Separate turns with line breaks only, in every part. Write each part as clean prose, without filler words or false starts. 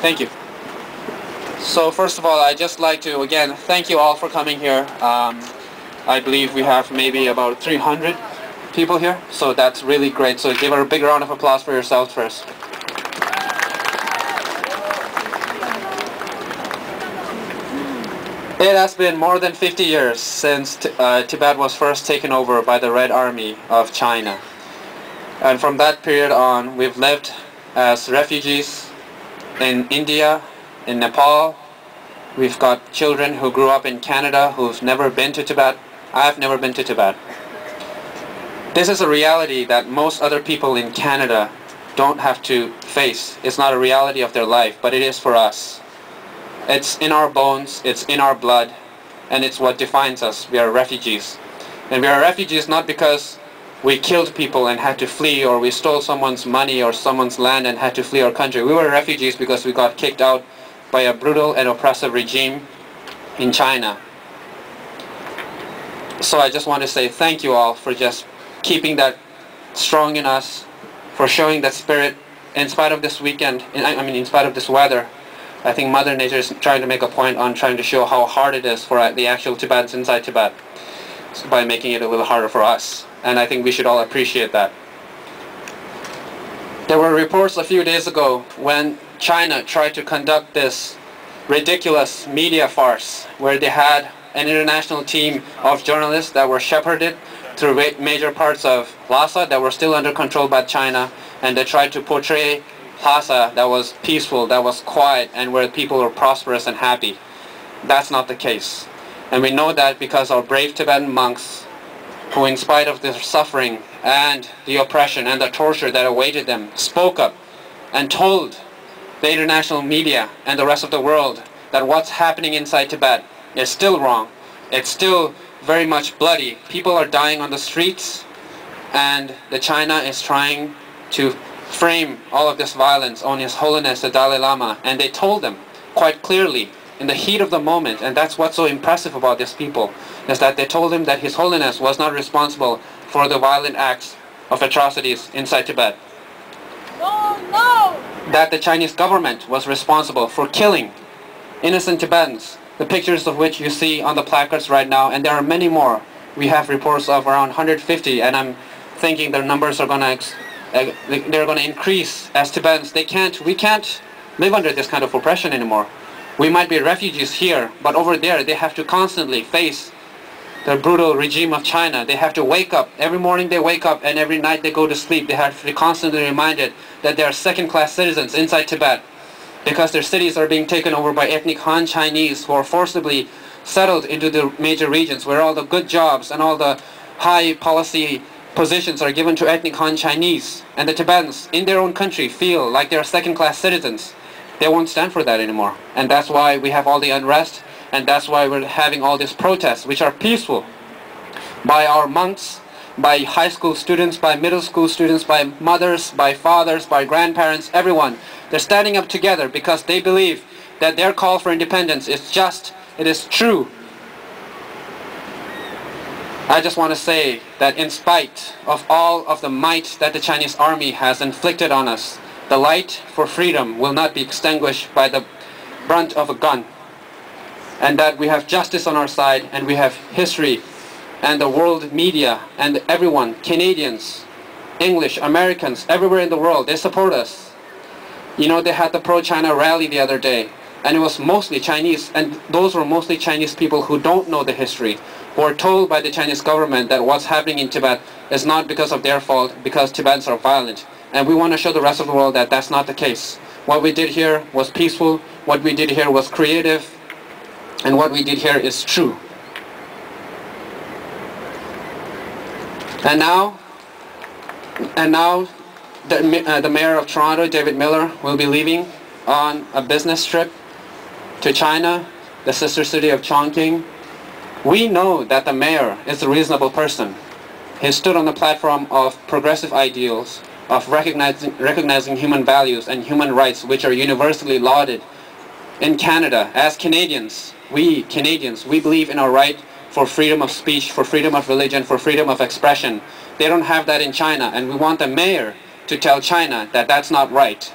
Thank you. So first of all, I'd just like to again thank you all for coming here. I believe we have maybe about 300 people here, so that's really great. So give a big round of applause for yourselves first. It has been more than 50 years since Tibet was first taken over by the Red Army of China. And from that period on, we've lived as refugees in India, in Nepal. We've got children who grew up in Canada who've never been to Tibet. I've never been to Tibet. This is a reality that most other people in Canada don't have to face. It's not a reality of their life, but it is for us. It's in our bones, it's in our blood, and it's what defines us. We are refugees. And we are refugees not because we killed people and had to flee, or we stole someone's money or someone's land and had to flee our country. We were refugees because we got kicked out by a brutal and oppressive regime in China. So I just want to say thank you all for just keeping that strong in us, for showing that spirit in spite of this weekend, in spite of this weather. I think Mother Nature is trying to make a point on trying to show how hard it is for the actual Tibetans inside Tibet by making it a little harder for us. And I think we should all appreciate that. There were reports a few days ago when China tried to conduct this ridiculous media farce where they had an international team of journalists that were shepherded through major parts of Lhasa that were still under control by China, and they tried to portray Lhasa that was peaceful, that was quiet, and where people were prosperous and happy. That's not the case. And we know that because our brave Tibetan monks, who in spite of their suffering and the oppression and the torture that awaited them, spoke up and told the international media and the rest of the world that what's happening inside Tibet is still wrong. It's still very much bloody. People are dying on the streets, and the China is trying to frame all of this violence on His Holiness the Dalai Lama, and they told them quite clearly in the heat of the moment, and that's what's so impressive about these people, is that they told him that His Holiness was not responsible for the violent acts of atrocities inside Tibet.
No, no!
That the Chinese government was responsible for killing innocent Tibetans, the pictures of which you see on the placards right now, and there are many more. We have reports of around 150, and I'm thinking their numbers are going to increase as Tibetans. We can't live under this kind of oppression anymore. We might be refugees here, but over there they have to constantly face the brutal regime of China. They have to wake up. Every morning they wake up, and every night they go to sleep. They have to be constantly reminded that they are second-class citizens inside Tibet because their cities are being taken over by ethnic Han Chinese who are forcibly settled into the major regions where all the good jobs and all the high policy positions are given to ethnic Han Chinese. And the Tibetans in their own country feel like they are second-class citizens. They won't stand for that anymore. And that's why we have all the unrest, and that's why we're having all these protests, which are peaceful, by our monks, by high school students, by middle school students, by mothers, by fathers, by grandparents, everyone. They're standing up together because they believe that their call for independence is just, it is true. I just want to say that in spite of all of the might that the Chinese army has inflicted on us, the light for freedom will not be extinguished by the brunt of a gun. And that we have justice on our side, and we have history and the world media and everyone, Canadians, English, Americans, everywhere in the world, they support us. You know, they had the pro-China rally the other day, and it was mostly Chinese, and those were mostly Chinese people who don't know the history, who are told by the Chinese government that what's happening in Tibet is not because of their fault, because Tibetans are violent. And we want to show the rest of the world that that's not the case. What we did here was peaceful, what we did here was creative, and what we did here is true. And now the mayor of Toronto, David Miller, will be leaving on a business trip to China, the sister city of Chongqing. We know that the mayor is a reasonable person. He stood on the platform of progressive ideals, of recognizing human values and human rights, which are universally lauded in Canada. As Canadians, we believe in our right for freedom of speech, for freedom of religion, for freedom of expression. They don't have that in China, and we want the mayor to tell China that that's not right.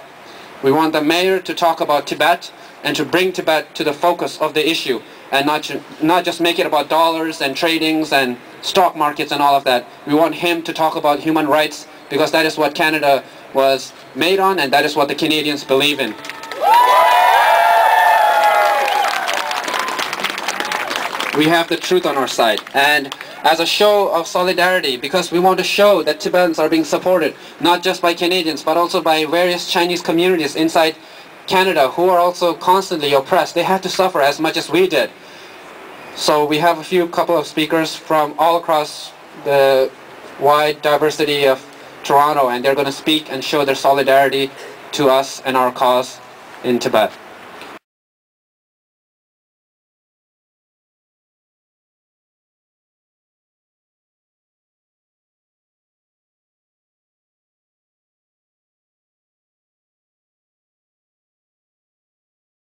We want the mayor to talk about Tibet and to bring Tibet to the focus of the issue and not just make it about dollars and tradings and stock markets and all of that. We want him to talk about human rights because that is what Canada was made on and that is what the Canadians believe in. We have the truth on our side, and as a show of solidarity, because we want to show that Tibetans are being supported not just by Canadians but also by various Chinese communities inside Canada who are also constantly oppressed. They have to suffer as much as we did. So we have a couple of speakers from all across the wide diversity of Toronto, and they're going to speak and show their solidarity to us and our cause in Tibet.